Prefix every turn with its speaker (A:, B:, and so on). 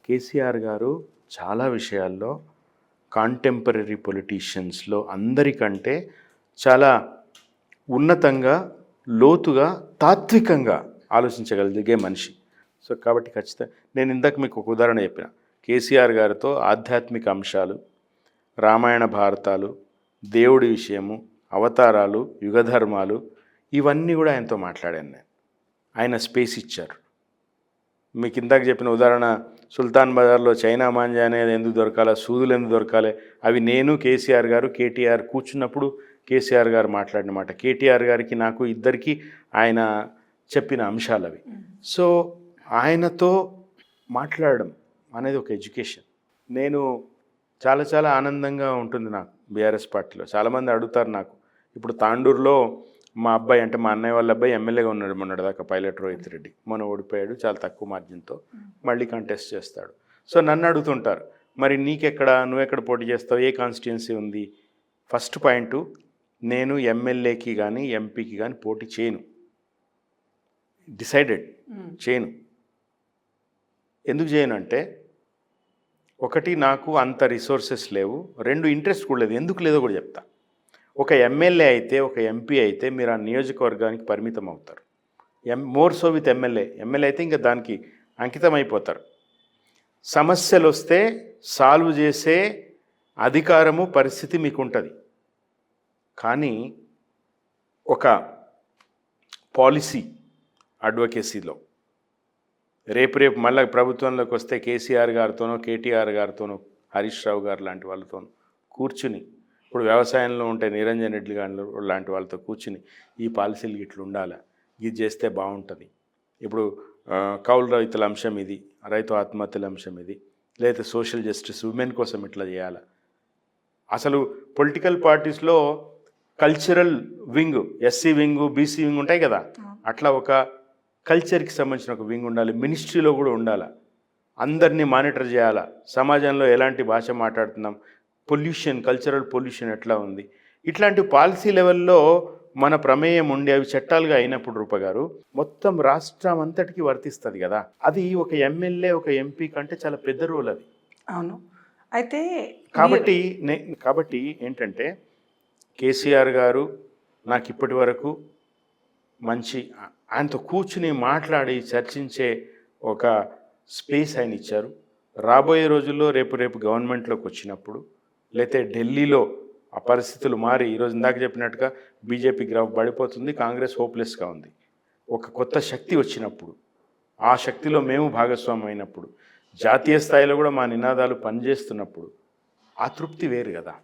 A: కేసీఆర్ గారు చాలా విషయాల్లో కాంటెంపరరీ పొలిటీషియన్స్లో అందరికంటే చాలా ఉన్నతంగా, లోతుగా, తాత్వికంగా ఆలోచించగలిగే మనిషి. సో కాబట్టి ఖచ్చితంగా నేను ఇందాక మీకు ఒక ఉదాహరణ చెప్పిన. కేసీఆర్ గారితో ఆధ్యాత్మిక అంశాలు, రామాయణ భారతాలు, దేవుడి విషయము, అవతారాలు, యుగధర్మాలు ఇవన్నీ కూడా ఆయనతో మాట్లాడాను నేను. ఆయన స్పేస్ ఇచ్చారు. మీకు ఇందాక చెప్పిన ఉదాహరణ, సుల్తాన్ బజార్లో చైనా మాంజా అనేది ఎందుకు దొరకాలి, సూదులు ఎందుకు దొరకాలి, అవి నేను, కేసీఆర్ గారు, కేటీఆర్ కూర్చున్నప్పుడు కేసీఆర్ గారు మాట్లాడిన మాట. కేటీఆర్ గారికి నాకు ఇద్దరికి ఆయన చెప్పిన అంశాలు అవి. సో ఆయనతో మాట్లాడడం అనేది ఒక ఎడ్యుకేషన్. నేను చాలా చాలా ఆనందంగా ఉంటుంది నాకు బీఆర్ఎస్ పార్టీలో. చాలామంది అడుగుతారు నాకు, ఇప్పుడు తాండూరులో మా అబ్బాయి, అంటే మా అన్నయ్య వాళ్ళ అబ్బాయి ఎమ్మెల్యేగా ఉన్నాడు మొన్నటిదాకా, పైలట్ రోహిత్ రెడ్డి. మొన్న ఓడిపోయాడు చాలా తక్కువ మార్జిన్తో, మళ్ళీ కంటెస్ట్ చేస్తాడు. సో నన్ను అడుగుతుంటారు, మరి నీకెక్కడ, నువ్వెక్కడ పోటీ చేస్తావు, ఏ కాన్స్టిట్యున్సీ ఉంది? ఫస్ట్ పాయింట్, నేను ఎమ్మెల్యేకి కానీ ఎంపీకి కానీ పోటీ చేయను. డిసైడెడ్ చేయను. ఎందుకు చేయను అంటే, ఒకటి నాకు అంత రిసోర్సెస్ లేవు, రెండు ఇంట్రెస్ట్ కూడా లేదు. ఎందుకు లేదో కూడా చెప్తా. ఒక ఎమ్మెల్యే అయితే, ఒక ఎంపీ అయితే మీరు ఆ నియోజకవర్గానికి పరిమితం అవుతారు. మోర్ సో విత్ ఎమ్మెల్యే అయితే ఇంకా దానికి అంకితం అయిపోతారు. సమస్యలు వస్తే సాల్వ్ చేసే అధికారము, పరిస్థితి మీకు ఉంటుంది. కానీ ఒక పాలసీ అడ్వకేసీలో రేపు మళ్ళీ ప్రభుత్వంలోకి వస్తే కేసీఆర్ గారితోనో, కేటీఆర్ గారితోనో, హరీష్ రావు గారు లాంటి వాళ్ళతోనో కూర్చుని, ఇప్పుడు వ్యవసాయంలో ఉంటే నిరంజన్ రెడ్డి గారు లాంటి వాళ్ళతో కూర్చుని, ఈ పాలసీలు ఇట్లా ఉండాలా, ఇది చేస్తే బాగుంటుంది, ఇప్పుడు కౌలు రైతుల అంశం ఇది, రైతు ఆత్మహత్యల అంశం ఇది, లేదా సోషల్ జస్టిస్, ఉమెన్ కోసం ఇట్లా చేయాలా. అసలు పొలిటికల్ పార్టీస్లో cultural wing, SC wing, BC wing ఉంటాయి కదా, అట్లా ఒక కల్చర్కి సంబంధించిన ఒక వింగ్ ఉండాలి. మినిస్ట్రీలో కూడా ఉండాలి. అందరినీ మానిటర్ చేయాలా. సమాజంలో ఎలాంటి భాష మాట్లాడుతున్నాం, పొల్యూషన్, కల్చరల్ పొల్యూషన్ ఎట్లా ఉంది, ఇట్లాంటి పాలసీ లెవెల్లో మన ప్రమేయం ఉండి అవి చట్టాలుగా అయినప్పుడు రూపగారు మొత్తం రాష్ట్రం అంతటికి వర్తిస్తుంది కదా. అది ఒక ఎమ్మెల్యే, ఒక ఎంపీ కంటే చాలా పెద్ద రోల్ అది.
B: అవును. అయితే
A: కాబట్టి ఏంటంటే, కేసీఆర్ గారు నాకు ఇప్పటి వరకు మంచి, ఆయనతో కూర్చుని మాట్లాడి చర్చించే ఒక స్పేస్ ఆయన ఇచ్చారు. రాబోయే రోజుల్లో రేపు గవర్నమెంట్లోకి వచ్చినప్పుడు, లేతే ఢిల్లీలో ఆ పరిస్థితులు మారి, ఈరోజు ఇందాక చెప్పినట్టుగా బీజేపీ గ్రాఫ్ పడిపోతుంది, కాంగ్రెస్ హోప్లెస్గా ఉంది. ఒక కొత్త శక్తి వచ్చినప్పుడు, ఆ శక్తిలో మేము భాగస్వామ్యం అయినప్పుడు, జాతీయ స్థాయిలో కూడా మా నినాదాలు పనిచేస్తున్నప్పుడు ఆ తృప్తి వేరు కదా.